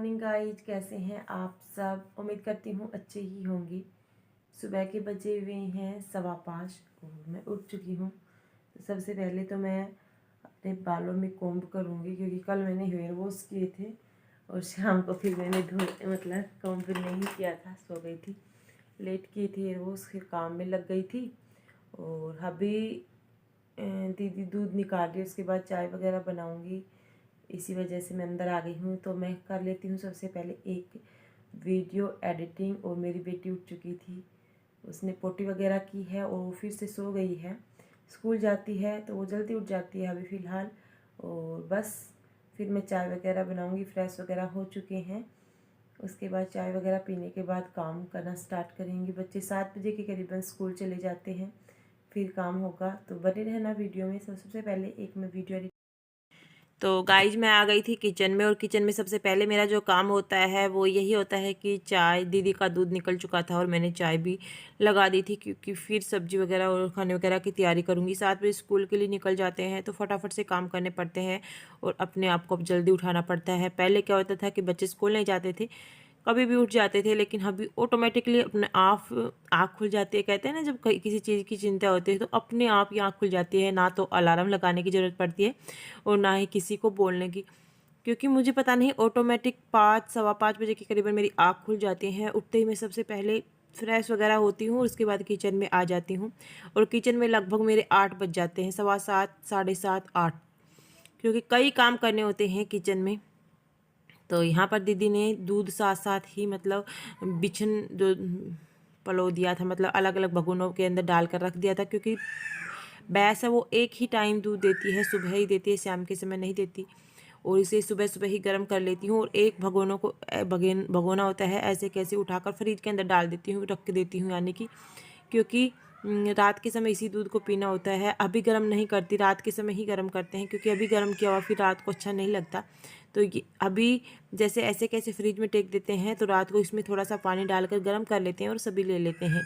Morning guys, कैसे हैं आप सब। उम्मीद करती हूँ अच्छे ही होंगे। सुबह के बजे हुए हैं 5:15 और मैं उठ चुकी हूँ। तो सबसे पहले तो मैं अपने बालों में कोम्ब करूँगी, क्योंकि कल मैंने हेयर वॉश किए थे और शाम को फिर मैंने कोम्ब नहीं किया था, सो गई थी, लेट किए थे हेयर वॉश, फिर काम में लग गई थी। और अभी दीदी दूध निकाल रही है, उसके बाद चाय वगैरह बनाऊँगी। इसी वजह से मैं अंदर आ गई हूँ। तो मैं कर लेती हूँ सबसे पहले एक वीडियो एडिटिंग। और मेरी बेटी उठ चुकी थी, उसने पोटी वगैरह की है और वो फिर से सो गई है। स्कूल जाती है तो वो जल्दी उठ जाती है अभी फ़िलहाल। और बस फिर मैं चाय वगैरह बनाऊँगी। फ्रेश वगैरह हो चुके हैं, उसके बाद चाय वगैरह पीने के बाद काम करना स्टार्ट करेंगे। बच्चे 7 बजे के करीबन स्कूल चले जाते हैं, फिर काम होगा। तो बने रहना वीडियो में। सबसे पहले एक मैं वीडियो तो गाइज मैं आ गई थी किचन में। और किचन में सबसे पहले मेरा जो काम होता है वो यही होता है कि चाय, दीदी का दूध निकल चुका था और मैंने चाय भी लगा दी थी, क्योंकि फिर सब्जी वगैरह और खाने वगैरह की तैयारी करूँगी। 7 बजे स्कूल के लिए निकल जाते हैं तो फटाफट से काम करने पड़ते हैं और अपने आप को अब जल्दी उठाना पड़ता है। पहले क्या होता था कि बच्चे स्कूल नहीं जाते थे, कभी भी उठ जाते थे, लेकिन अभी ऑटोमेटिकली अपने आप आँख खुल जाती है। कहते हैं ना, जब किसी चीज़ की चिंता होती है तो अपने आप ही आँख खुल जाती है। ना तो अलार्म लगाने की ज़रूरत पड़ती है और ना ही किसी को बोलने की, क्योंकि मुझे पता नहीं ऑटोमेटिक 5 सवा 5 बजे के करीबन मेरी आँख खुल जाती है। उठते ही मैं सबसे पहले फ्रेश वगैरह होती हूँ, उसके बाद किचन में आ जाती हूँ। और किचन में लगभग मेरे 8 बज जाते हैं, 7:15, 7:30, 8, क्योंकि कई काम करने होते हैं किचन में। तो यहाँ पर दीदी ने दूध साथ साथ ही मतलब बिछन जो पलो दिया था, मतलब अलग अलग भगोनों के अंदर डाल कर रख दिया था, क्योंकि भैंस है वो एक ही टाइम दूध देती है, सुबह ही देती है, शाम के समय नहीं देती। और इसे सुबह सुबह ही गर्म कर लेती हूँ और एक भगोनों को भगोना होता है, ऐसे कैसे उठाकर फ्रिज के अंदर डाल देती हूँ, रख देती हूँ, यानी कि क्योंकि रात के समय इसी दूध को पीना होता है। अभी गर्म नहीं करती, रात के समय ही गर्म करते हैं, क्योंकि अभी गर्म किया हुआ फिर रात को अच्छा नहीं लगता। तो ये अभी जैसे ऐसे कैसे फ्रिज में टेक देते हैं, तो रात को इसमें थोड़ा सा पानी डालकर गर्म कर लेते हैं और सभी ले लेते हैं।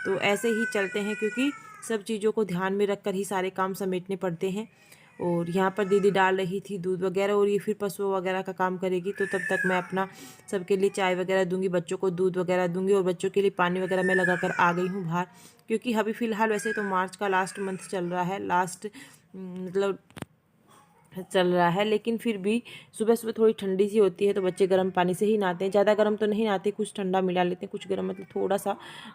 तो ऐसे ही चलते हैं, क्योंकि सब चीज़ों को ध्यान में रख कर ही सारे काम समेटने पड़ते हैं। और यहाँ पर दीदी डाल रही थी दूध वगैरह और ये फिर पशुओं वगैरह का काम करेगी। तो तब तक मैं अपना सबके लिए चाय वगैरह दूंगी, बच्चों को दूध वगैरह दूंगी और बच्चों के लिए पानी वगैरह मैं लगा कर आ गई हूँ बाहर। क्योंकि अभी फ़िलहाल वैसे तो मार्च का लास्ट मंथ चल रहा है, लास्ट मतलब चल रहा है, लेकिन फिर भी सुबह सुबह थोड़ी ठंडी सी होती है तो बच्चे गर्म पानी से ही नहाते हैं। ज़्यादा गर्म तो नहीं नहाते, कुछ ठंडा मिला लेते हैं, कुछ गर्म, मतलब थोड़ा सा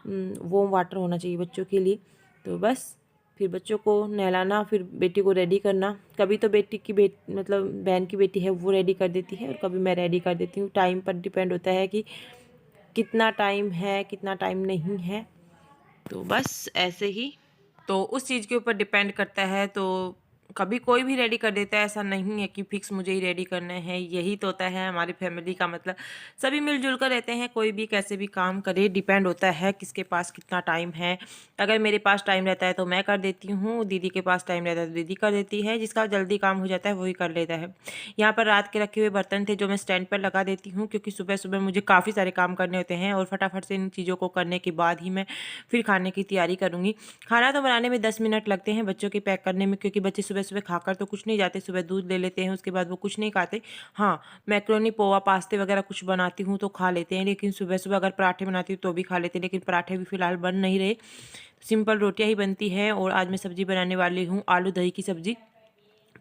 वार्म वाटर होना चाहिए बच्चों के लिए। तो बस फिर बच्चों को नहलाना, फिर बेटी को रेडी करना। कभी तो बेटी की मतलब बहन की बेटी है वो रेडी कर देती है और कभी मैं रेडी कर देती हूँ। टाइम पर डिपेंड होता है कि कितना टाइम है, कितना टाइम नहीं है। तो बस ऐसे ही, तो उस चीज़ के ऊपर डिपेंड करता है। तो कभी कोई भी रेडी कर देता है, ऐसा नहीं है कि फिक्स मुझे ही रेडी करना है। यही तो होता है हमारी फैमिली का मतलब, सभी मिलजुल कर रहते हैं। कोई भी कैसे भी काम करे, डिपेंड होता है किसके पास कितना टाइम है। अगर मेरे पास टाइम रहता है तो मैं कर देती हूँ, दीदी के पास टाइम रहता है तो दीदी कर देती है, जिसका जल्दी काम हो जाता है वही कर लेता है। यहाँ पर रात के रखे हुए बर्तन थे जो मैं स्टैंड पर लगा देती हूँ, क्योंकि सुबह सुबह मुझे काफ़ी सारे काम करने होते हैं और फटाफट से इन चीज़ों को करने के बाद ही मैं फिर खाने की तैयारी करूँगी। खाना तो बनाने में 10 मिनट लगते हैं, बच्चों के पैक करने में, क्योंकि बच्चे सुबह सुबह खाकर तो कुछ नहीं जाते। सुबह दूध ले लेते हैं, उसके बाद वो कुछ नहीं खाते। हाँ, मैक्रोनी, पोहा, पास्ते वगैरह कुछ बनाती हूँ तो खा लेते हैं, लेकिन सुबह सुबह अगर पराठे बनाती हूँ तो भी खा लेते हैं, लेकिन पराठे भी फिलहाल बन नहीं रहे, सिंपल रोटियाँ ही बनती हैं। और आज मैं सब्ज़ी बनाने वाली हूँ आलू दही की सब्ज़ी।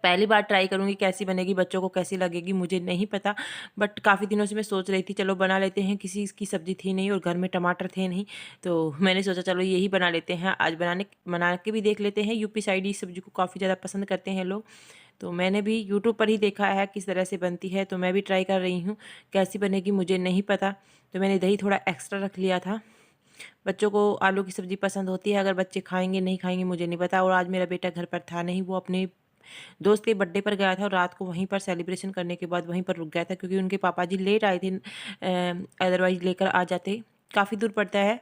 पहली बार ट्राई करूँगी, कैसी बनेगी, बच्चों को कैसी लगेगी मुझे नहीं पता, बट काफ़ी दिनों से मैं सोच रही थी चलो बना लेते हैं। किसी की सब्ज़ी थी नहीं और घर में टमाटर थे नहीं, तो मैंने सोचा चलो यही बना लेते हैं। आज बना के भी देख लेते हैं। यूपी साइड इस सब्ज़ी को काफ़ी ज़्यादा पसंद करते हैं लोग, तो मैंने भी यूट्यूब पर ही देखा है किस तरह से बनती है, तो मैं भी ट्राई कर रही हूँ। कैसी बनेगी मुझे नहीं पता, तो मैंने दही थोड़ा एक्स्ट्रा रख लिया था। बच्चों को आलू की सब्ज़ी पसंद होती है, अगर बच्चे खाएंगे नहीं खाएंगे मुझे नहीं पता। और आज मेरा बेटा घर पर था नहीं, वो अपने दोस्त के बर्थडे पर गया था और रात को वहीं पर सेलिब्रेशन करने के बाद वहीं पर रुक गया था, क्योंकि उनके पापा जी लेट आए थे, अदरवाइज लेकर आ जाते। काफ़ी दूर पड़ता है,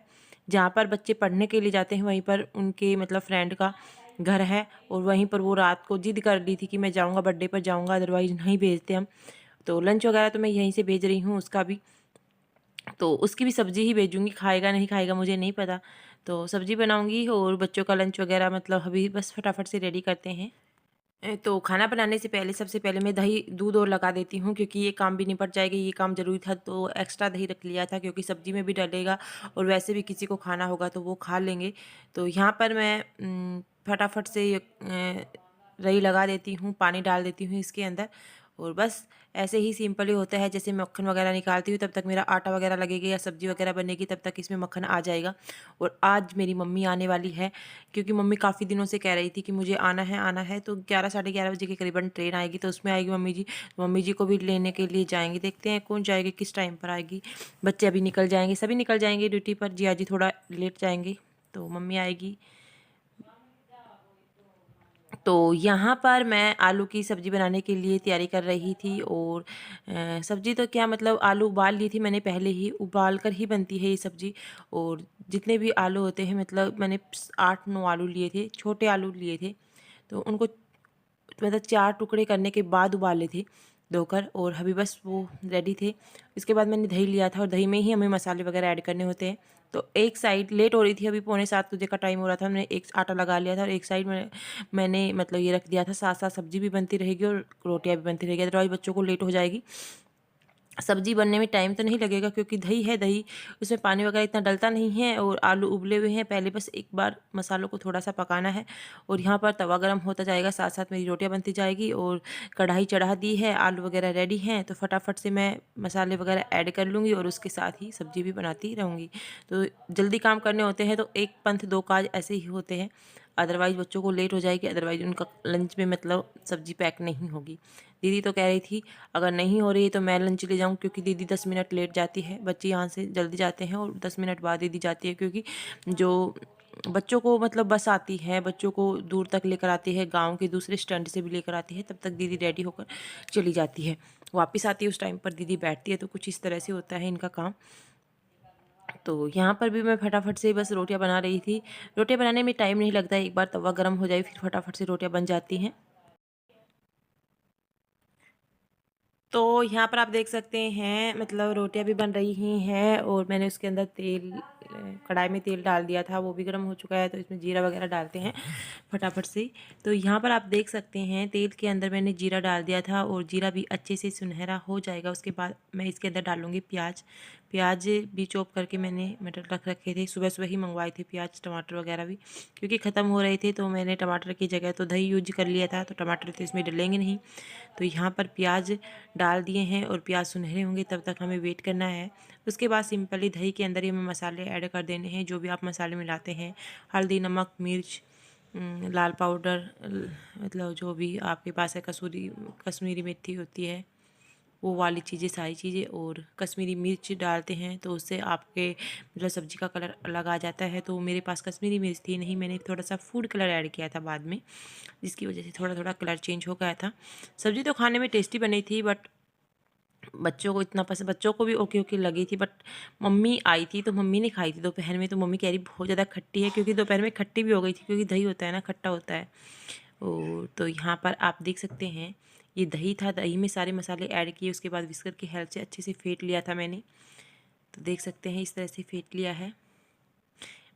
जहाँ पर बच्चे पढ़ने के लिए जाते हैं वहीं पर उनके मतलब फ्रेंड का घर है, और वहीं पर वो रात को जिद कर ली थी कि मैं जाऊँगा, बर्थडे पर जाऊँगा, अदरवाइज नहीं भेजते हम। तो लंच वगैरह तो मैं यहीं से भेज रही हूँ, उसका भी, तो उसकी भी सब्ज़ी ही भेजूँगी, खाएगा नहीं खाएगा मुझे नहीं पता। तो सब्ज़ी बनाऊँगी और बच्चों का लंच वगैरह मतलब अभी बस फटाफट से रेडी करते हैं। तो खाना बनाने से पहले सबसे पहले मैं दही दूध और लगा देती हूँ, क्योंकि ये काम भी निपट जाएगा। ये काम ज़रूरी था तो एक्स्ट्रा दही रख लिया था, क्योंकि सब्ज़ी में भी डलेगा और वैसे भी किसी को खाना होगा तो वो खा लेंगे। तो यहाँ पर मैं फटाफट से ये रई लगा देती हूँ, पानी डाल देती हूँ इसके अंदर, और बस ऐसे ही सिंपल ही होता है। जैसे मक्खन वगैरह निकालती हूँ तब तक मेरा आटा वगैरह लगेगा या सब्ज़ी वगैरह बनेगी, तब तक इसमें मक्खन आ जाएगा। और आज मेरी मम्मी आने वाली है, क्योंकि मम्मी काफ़ी दिनों से कह रही थी कि मुझे आना है। तो 11 साढ़े 11 बजे के करीबन ट्रेन आएगी, तो उसमें आएगी मम्मी जी। मम्मी जी को भी लेने के लिए जाएंगे, देखते हैं कौन जाएगी, किस टाइम पर आएगी। बच्चे अभी निकल जाएंगे, सभी निकल जाएंगे ड्यूटी पर, जिया जी थोड़ा लेट जाएंगे, तो मम्मी आएगी। तो यहाँ पर मैं आलू की सब्ज़ी बनाने के लिए तैयारी कर रही थी, और सब्ज़ी तो क्या, मतलब आलू उबाल ली थी मैंने पहले ही, उबाल कर ही बनती है ये सब्ज़ी। और जितने भी आलू होते हैं, मतलब मैंने 8-9 आलू लिए थे, छोटे आलू लिए थे, तो उनको मतलब 4 टुकड़े करने के बाद उबाले थे धोकर, और अभी बस वो रेडी थे। इसके बाद मैंने दही लिया था, और दही में ही हमें मसाले वगैरह ऐड करने होते हैं। तो एक साइड लेट हो रही थी, अभी 6:45 बजे का टाइम हो रहा था, मैंने एक आटा लगा लिया था, और एक साइड में मैंने मतलब ये रख दिया था, साथ साथ सब्ज़ी भी बनती रहेगी और रोटियाँ भी बनती रहेगी, अदरवाइज़ बच्चों को लेट हो जाएगी। सब्ज़ी बनने में टाइम तो नहीं लगेगा, क्योंकि दही है, दही उसमें पानी वगैरह इतना डलता नहीं है, और आलू उबले हुए हैं। पहले बस एक बार मसालों को थोड़ा सा पकाना है, और यहाँ पर तवा गरम होता जाएगा, साथ साथ मेरी रोटियां बनती जाएगी, और कढ़ाई चढ़ा दी है, आलू वगैरह रेडी हैं, तो फटाफट से मैं मसाले वगैरह ऐड कर लूँगी, और उसके साथ ही सब्ज़ी भी बनाती रहूँगी। तो जल्दी काम करने होते हैं तो एक पंथ दो काज ऐसे ही होते हैं, अदरवाइज़ बच्चों को लेट हो जाएगी, अदरवाइज़ उनका लंच में मतलब सब्ज़ी पैक नहीं होगी। दीदी तो कह रही थी अगर नहीं हो रही है तो मैं लंच ले जाऊँ, क्योंकि दीदी 10 मिनट लेट जाती है। बच्चे यहाँ से जल्दी जाते हैं और 10 मिनट बाद दीदी जाती है, क्योंकि जो बच्चों को मतलब बस आती है, बच्चों को दूर तक लेकर आती है, गाँव के दूसरे स्टैंड से भी लेकर आती है, तब तक दीदी रेडी होकर चली जाती है। वापस आती है, उस टाइम पर दीदी बैठती है। तो कुछ इस तरह से होता है इनका काम। तो यहाँ पर भी मैं फटाफट से बस रोटियां बना रही थी। रोटियां बनाने में टाइम नहीं लगता है, एक बार तवा गर्म हो जाए फिर फटाफट से रोटियां बन जाती हैं। तो यहाँ पर आप देख सकते हैं, मतलब रोटियां भी बन रही ही हैं, और मैंने उसके अंदर तेल कढ़ाई में तेल डाल दिया था, वो भी गर्म हो चुका है। तो इसमें जीरा वगैरह डालते हैं फटाफट से। तो यहाँ पर आप देख सकते हैं तेल के अंदर मैंने जीरा डाल दिया था, और जीरा भी अच्छे से सुनहरा हो जाएगा। उसके बाद मैं इसके अंदर डालूँगी प्याज। प्याज भी चॉप करके मैंने मटर रख रखे थे, सुबह सुबह ही मंगवाए थे प्याज टमाटर वगैरह भी, क्योंकि ख़त्म हो रहे थे। तो मैंने टमाटर की जगह तो दही यूज कर लिया था, तो टमाटर तो इसमें डलेंगे नहीं। तो यहाँ पर प्याज डाल दिए हैं, और प्याज सुनहरे होंगे तब तक हमें वेट करना है। उसके बाद सिंपली दही के अंदर ही हमें मसाले ऐड कर देने हैं, जो भी आप मसाले मिलाते हैं, हल्दी नमक मिर्च लाल पाउडर, मतलब जो भी आपके पास है, कश्मीरी मेथी होती है वो वाली चीज़ें, सारी चीज़ें, और कश्मीरी मिर्च डालते हैं तो उससे आपके मतलब सब्ज़ी का कलर अलग आ जाता है। तो मेरे पास कश्मीरी मिर्च थी नहीं, मैंने थोड़ा सा फूड कलर ऐड किया था बाद में, जिसकी वजह से थोड़ा थोड़ा कलर चेंज हो गया था। सब्ज़ी तो खाने में टेस्टी बनी थी, बट बच्चों को इतना पसंद, बच्चों को भी ओके ओके लगी थी। बट मम्मी आई थी तो मम्मी ने खाई थी दोपहर में, तो मम्मी कह रही बहुत ज़्यादा खट्टी है, क्योंकि दोपहर में खट्टी भी हो गई थी, क्योंकि दही होता है ना, खट्टा होता है। और तो यहाँ पर आप देख सकते हैं ये दही था, दही में सारे मसाले ऐड किए, उसके बाद विस्कर की हेल्प से अच्छे से फेंट लिया था मैंने। तो देख सकते हैं इस तरह से फेंट लिया है,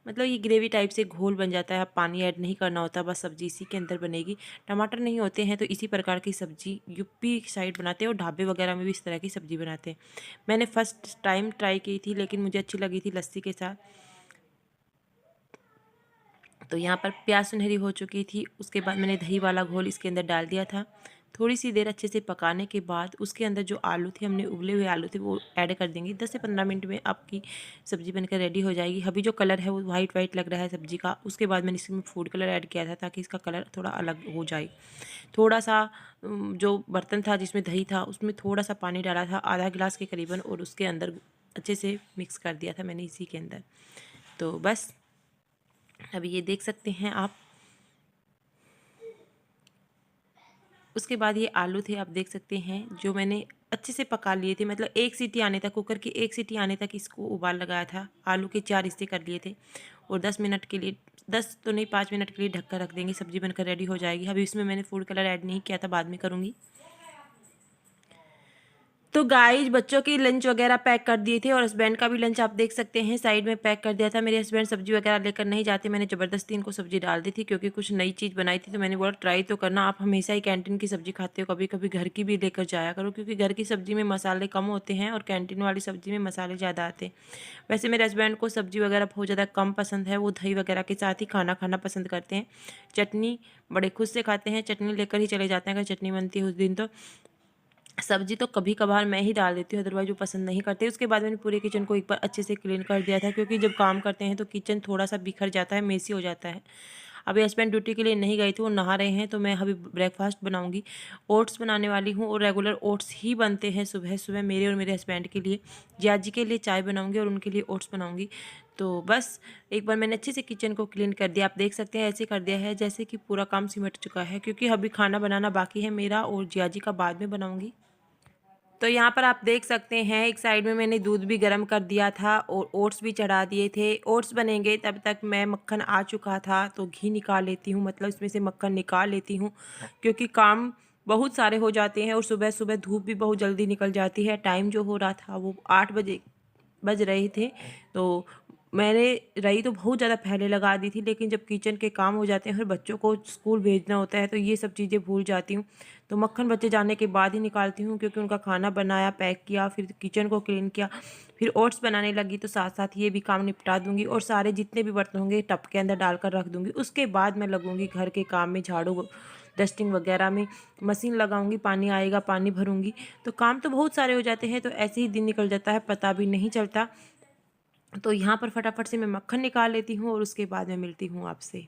मतलब ये ग्रेवी टाइप से घोल बन जाता है। आप पानी ऐड नहीं करना होता, बस सब्जी इसी के अंदर बनेगी। टमाटर नहीं होते हैं तो इसी प्रकार की सब्जी यूपी साइड बनाते हैं, और ढाबे वगैरह में भी इस तरह की सब्जी बनाते हैं। मैंने फर्स्ट टाइम ट्राई की थी, लेकिन मुझे अच्छी लगी थी लस्सी के साथ। तो यहाँ पर प्याज सुनहरी हो चुकी थी, उसके बाद मैंने दही वाला घोल इसके अंदर डाल दिया था। थोड़ी सी देर अच्छे से पकाने के बाद उसके अंदर जो आलू थे, हमने उबले हुए आलू थे, वो ऐड कर देंगे। 10 से 15 मिनट में आपकी सब्ज़ी बनकर रेडी हो जाएगी। अभी जो कलर है वो वाइट वाइट लग रहा है सब्ज़ी का। उसके बाद मैंने इसमें फूड कलर ऐड किया था, ताकि इसका कलर थोड़ा अलग हो जाए। थोड़ा सा जो बर्तन था जिसमें दही था, उसमें थोड़ा सा पानी डाला था, आधा गिलास के करीबन, और उसके अंदर अच्छे से मिक्स कर दिया था मैंने इसी के अंदर। तो बस अभी ये देख सकते हैं आप। उसके बाद ये आलू थे, आप देख सकते हैं, जो मैंने अच्छे से पका लिए थे, मतलब एक सीटी आने तक, कुकर की एक सीटी आने तक इसको उबाल लगाया था। आलू के 4 हिस्से कर लिए थे, और 10 मिनट के लिए, 10 तो नहीं 5 मिनट के लिए ढककर रख देंगे, सब्जी बनकर रेडी हो जाएगी। अभी इसमें मैंने फूड कलर ऐड नहीं किया था, बाद में करूँगी। तो गाइस बच्चों की लंच वगैरह पैक कर दिए थे और हस्बैंड का भी लंच आप देख सकते हैं साइड में पैक कर दिया था। मेरे हस्बैंड सब्जी वगैरह लेकर नहीं जाते, मैंने ज़बरदस्ती इनको सब्जी डाल दी थी क्योंकि कुछ नई चीज़ बनाई थी। तो मैंने बोला ट्राई तो करना, आप हमेशा ही कैंटीन की सब्जी खाते हो, कभी कभी घर की भी लेकर जाया करो, क्योंकि घर की सब्जी में मसाले कम होते हैं और कैंटीन वाली सब्जी में मसाले ज़्यादा आते हैं। वैसे मेरे हस्बैंड को सब्जी वगैरह बहुत ज़्यादा कम पसंद है, वो दही वगैरह के साथ ही खाना खाना पसंद करते हैं। चटनी बड़े खुश से खाते हैं, चटनी लेकर ही चले जाते हैं अगर चटनी बनती है उस दिन। तो सब्जी तो कभी कभार मैं ही डाल देती हूँ, अदरवाइज वो पसंद नहीं करते। उसके बाद मैंने पूरे किचन को एक बार अच्छे से क्लीन कर दिया था, क्योंकि जब काम करते हैं तो किचन थोड़ा सा बिखर जाता है, मेसी हो जाता है। अभी हस्बैंड ड्यूटी के लिए नहीं गए थे, वो नहा रहे हैं, तो मैं अभी ब्रेकफास्ट बनाऊंगी। ओट्स बनाने वाली हूँ और रेगुलर ओट्स ही बनते हैं सुबह सुबह मेरे और मेरे हस्बैंड के लिए। जिया जी के लिए चाय बनाऊंगी और उनके लिए ओट्स बनाऊंगी। तो बस एक बार मैंने अच्छे से किचन को क्लीन कर दिया, आप देख सकते हैं ऐसे कर दिया है जैसे कि पूरा काम सिमट चुका है, क्योंकि अभी खाना बनाना बाकी है मेरा और जिया जी का बाद में बनाऊंगी। तो यहाँ पर आप देख सकते हैं एक साइड में मैंने दूध भी गर्म कर दिया था और ओट्स भी चढ़ा दिए थे। ओट्स बनेंगे तब तक मैं मक्खन आ चुका था, तो घी निकाल लेती हूँ, मतलब इसमें से मक्खन निकाल लेती हूँ, क्योंकि काम बहुत सारे हो जाते हैं और सुबह सुबह धूप भी बहुत जल्दी निकल जाती है। टाइम जो हो रहा था वो 8 बजे बज रहे थे। तो मैंने रही तो बहुत ज़्यादा पहले लगा दी थी, लेकिन जब किचन के काम हो जाते हैं फिर बच्चों को स्कूल भेजना होता है तो ये सब चीज़ें भूल जाती हूँ। तो मक्खन बच्चे जाने के बाद ही निकालती हूँ, क्योंकि उनका खाना बनाया, पैक किया, फिर किचन को क्लीन किया, फिर ओट्स बनाने लगी, तो साथ साथ ये भी काम निपटा दूँगी और सारे जितने भी बर्तन होंगे टब के अंदर डालकर रख दूँगी। उसके बाद मैं लगूँगी घर के काम में, झाड़ू डस्टिंग वगैरह में, मशीन लगाऊंगी, पानी आएगा पानी भरूंगी। तो काम तो बहुत सारे हो जाते हैं, तो ऐसे ही दिन निकल जाता है, पता भी नहीं चलता। तो यहाँ पर फटाफट से मैं मक्खन निकाल लेती हूँ और उसके बाद मैं मिलती हूँ आपसे।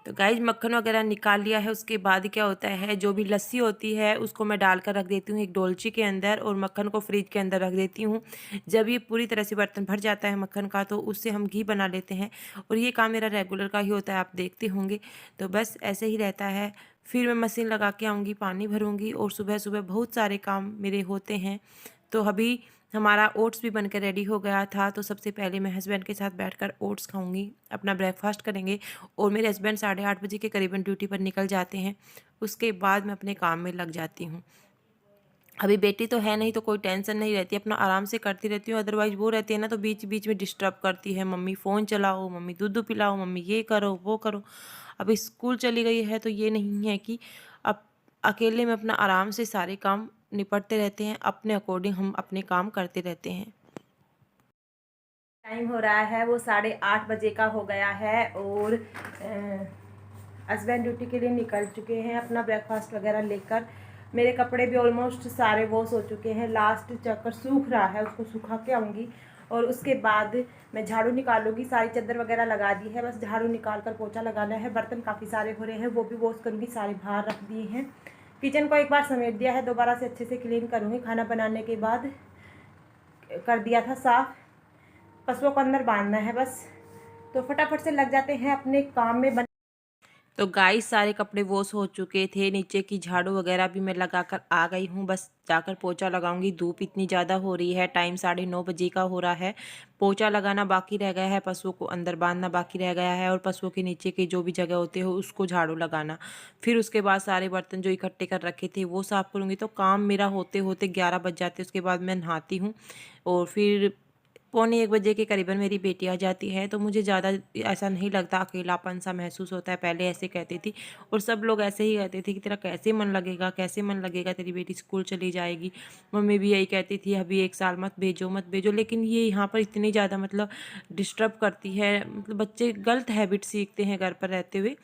तो गाइस मक्खन वगैरह निकाल लिया है, उसके बाद क्या होता है, जो भी लस्सी होती है उसको मैं डालकर रख देती हूँ एक डोलची के अंदर और मक्खन को फ्रिज के अंदर रख देती हूँ। जब ये पूरी तरह से बर्तन भर जाता है मक्खन का, तो उससे हम घी बना लेते हैं और ये काम मेरा रेगुलर का ही होता है, आप देखते होंगे। तो बस ऐसे ही रहता है। फिर मैं मशीन लगा के आऊँगी, पानी भरूँगी और सुबह सुबह बहुत सारे काम मेरे होते हैं। तो अभी हमारा ओट्स भी बनकर रेडी हो गया था, तो सबसे पहले मैं हस्बैंड के साथ बैठकर ओट्स खाऊंगी, अपना ब्रेकफास्ट करेंगे और मेरे हस्बैंड 8:30 बजे के करीबन ड्यूटी पर निकल जाते हैं। उसके बाद मैं अपने काम में लग जाती हूँ। अभी बेटी तो है नहीं तो कोई टेंशन नहीं रहती, अपना आराम से करती रहती हूँ। अदरवाइज वो रहती है ना तो बीच बीच में डिस्टर्ब करती है, मम्मी फ़ोन चलाओ, मम्मी दूध पिलाओ, मम्मी ये करो वो करो। अभी स्कूल चली गई है तो ये नहीं है कि अब अकेले में अपना आराम से सारे काम निपटते रहते हैं, अपने अकॉर्डिंग हम अपने काम करते रहते हैं। टाइम हो रहा है वो 8:30 बजे का हो गया है और हस्बैंड ड्यूटी के लिए निकल चुके हैं अपना ब्रेकफास्ट वगैरह लेकर। मेरे कपड़े भी ऑलमोस्ट सारे वॉश हो चुके हैं, लास्ट चक्कर सूख रहा है, उसको सुखा के आऊँगी और उसके बाद मैं झाड़ू निकालूंगी। सारी चादर वगैरह लगा दी है, बस झाड़ू निकाल कर पोछा लगाना है। बर्तन काफ़ी सारे हो रहे हैं वो भी वॉश करूँगी, सारे बाहर रख दिए हैं। किचन को एक बार समेट दिया है, दोबारा से अच्छे से क्लीन करूँगी। खाना बनाने के बाद कर दिया था साफ़, पशुओं को अंदर बांधना है बस। तो फटाफट से लग जाते हैं अपने काम में। तो गाइस सारे कपड़े वॉश हो चुके थे, नीचे की झाड़ू वगैरह भी मैं लगाकर आ गई हूँ, बस जाकर पोछा लगाऊंगी। धूप इतनी ज़्यादा हो रही है, टाइम 9:30 बजे का हो रहा है। पोछा लगाना बाकी रह गया है, पशुओं को अंदर बांधना बाकी रह गया है और पशुओं के नीचे के जो भी जगह होते हो उसको झाड़ू लगाना। फिर उसके बाद सारे बर्तन जो इकट्ठे कर रखे थे वो साफ़ करूँगी। तो काम मेरा होते होते 11 बज जाते। उसके बाद मैं नहाती हूँ और फिर 12:45 बजे के करीबन मेरी बेटी आ जाती है। तो मुझे ज़्यादा ऐसा नहीं लगता, अकेलापन सा महसूस होता है। पहले ऐसे कहती थी और सब लोग ऐसे ही कहते थे कि तेरा कैसे मन लगेगा, कैसे मन लगेगा, तेरी बेटी स्कूल चली जाएगी। मम्मी भी यही कहती थी अभी 1 साल मत भेजो मत भेजो। लेकिन ये यहाँ पर इतनी ज़्यादा मतलब डिस्टर्ब करती है, मतलब बच्चे गलत हैबिट सीखते हैं घर पर रहते हुए।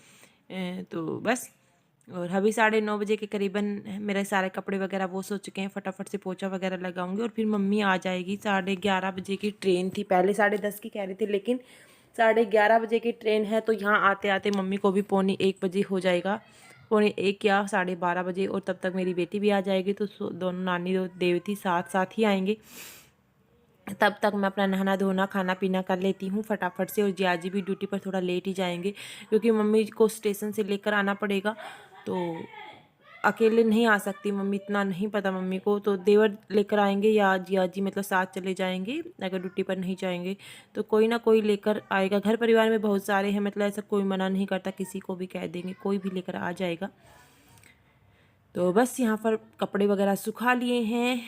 तो बस। और अभी 9:30 बजे के करीबन मेरे सारे कपड़े वगैरह वॉश हो चुके हैं, फटाफट से पोछा वगैरह लगाऊंगी और फिर मम्मी आ जाएगी। 11:30 बजे की ट्रेन थी, पहले 10:30 की कह रही थी, लेकिन 11:30 बजे की ट्रेन है। तो यहाँ आते आते मम्मी को भी 12:45 बजे हो जाएगा, 12:45 या 12:30 बजे। और तब तक मेरी बेटी भी आ जाएगी, तो दोनों नानी और देवती साथ साथ ही आएंगे। तब तक मैं अपना नहाना धोना खाना पीना कर लेती हूँ फटाफट से। और जिया जी भी ड्यूटी पर थोड़ा लेट ही जाएंगे, क्योंकि मम्मी को स्टेशन से लेकर आना पड़ेगा। तो अकेले नहीं आ सकती मम्मी, इतना नहीं पता मम्मी को। तो देवर लेकर आएंगे या जिया जी, मतलब साथ चले जाएंगे अगर ड्यूटी पर नहीं जाएंगे तो कोई ना कोई लेकर आएगा। घर परिवार में बहुत सारे हैं, मतलब ऐसा कोई मना नहीं करता, किसी को भी कह देंगे कोई भी लेकर आ जाएगा। तो बस यहाँ पर कपड़े वगैरह सुखा लिए हैं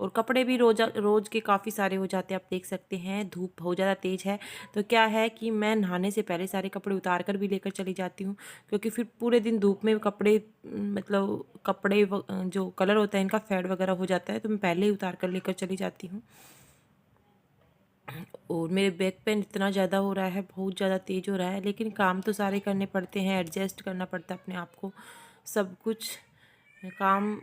और कपड़े भी रोज़ के काफ़ी सारे हो जाते हैं। आप देख सकते हैं धूप बहुत ज़्यादा तेज़ है, तो क्या है कि मैं नहाने से पहले सारे कपड़े उतार कर भी लेकर चली जाती हूँ, क्योंकि फिर पूरे दिन धूप में कपड़े मतलब जो कलर होता है इनका फेड वगैरह हो जाता है, तो मैं पहले ही उतार कर लेकर चली जाती हूँ। और मेरे बैक पेन इतना ज़्यादा हो रहा है, बहुत ज़्यादा तेज़ हो रहा है, लेकिन काम तो सारे करने पड़ते हैं, एडजस्ट करना पड़ता है अपने आप को सब कुछ काम।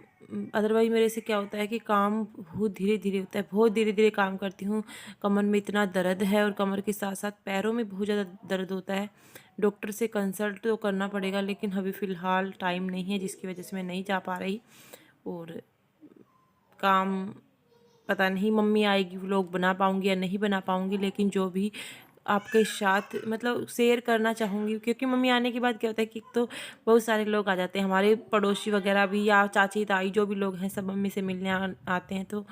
अदरवाइज़ मेरे से क्या होता है कि काम बहुत धीरे धीरे होता है, बहुत धीरे धीरे काम करती हूँ। कमर में इतना दर्द है और कमर के साथ साथ पैरों में बहुत ज़्यादा दर्द होता है। डॉक्टर से कंसल्ट तो करना पड़ेगा, लेकिन अभी फ़िलहाल टाइम नहीं है, जिसकी वजह से मैं नहीं जा पा रही। और काम पता नहीं मम्मी आएगी व्लॉग बना पाऊँगी या नहीं बना पाऊँगी, लेकिन जो भी आपके साथ मतलब शेयर करना चाहूँगी, क्योंकि मम्मी आने के बाद क्या होता है कि तो बहुत सारे लोग आ जाते हैं, हमारे पड़ोसी वगैरह भी या चाची ताई जो भी लोग हैं सब मम्मी से मिलने आते हैं। तो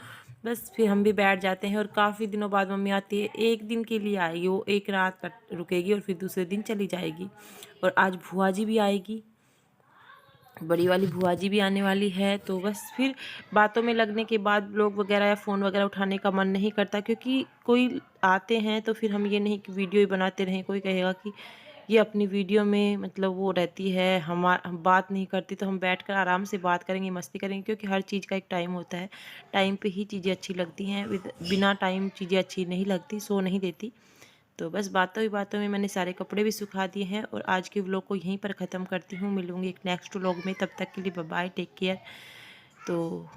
बस फिर हम भी बैठ जाते हैं और काफ़ी दिनों बाद मम्मी आती है, एक दिन के लिए आएगी, वो एक रात रुकेगी और फिर दूसरे दिन चली जाएगी। और आज भुआ जी भी आएगी, बड़ी वाली भुआ जी भी आने वाली है। तो बस फिर बातों में लगने के बाद ब्लॉग वगैरह या फ़ोन वगैरह उठाने का मन नहीं करता, क्योंकि कोई आते हैं तो फिर हम ये नहीं कि वीडियो ही बनाते रहें। कोई कहेगा कि ये अपनी वीडियो में मतलब वो रहती है, हम बात नहीं करती, तो हम बैठकर आराम से बात करेंगे, मस्ती करेंगे, क्योंकि हर चीज़ का एक टाइम होता है। टाइम पे ही चीज़ें अच्छी लगती हैं, बिना टाइम चीज़ें अच्छी नहीं लगती, सो नहीं देती। तो बस बातों ही बातों में मैंने सारे कपड़े भी सुखा दिए हैं और आज के व्लॉग को यहीं पर ख़त्म करती हूँ। मिलूँगी एक नेक्स्ट व्लॉग में, तब तक के लिए बाय बाय, टेक केयर। तो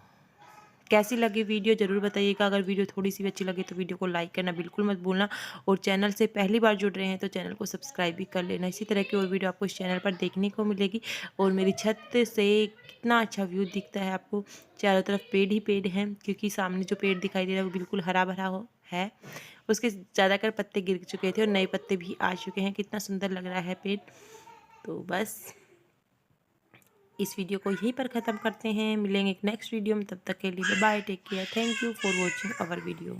कैसी लगी वीडियो ज़रूर बताइएगा। अगर वीडियो थोड़ी सी भी अच्छी लगी तो वीडियो को लाइक करना बिल्कुल मत भूलना, और चैनल से पहली बार जुड़ रहे हैं तो चैनल को सब्सक्राइब भी कर लेना। इसी तरह की और वीडियो आपको इस चैनल पर देखने को मिलेगी। और मेरी छत से कितना अच्छा व्यू दिखता है आपको, चारों तरफ पेड़ ही पेड़ हैं, क्योंकि सामने जो पेड़ दिखाई दे रहा है वो बिल्कुल हरा भरा है। उसके ज़्यादातर पत्ते गिर चुके थे और नए पत्ते भी आ चुके हैं। कितना सुंदर लग रहा है पेड़। तो बस इस वीडियो को यहीं पर ख़त्म करते हैं, मिलेंगे एक नेक्स्ट वीडियो में, तब तक के लिए bye bye, take care, thank you for watching our video.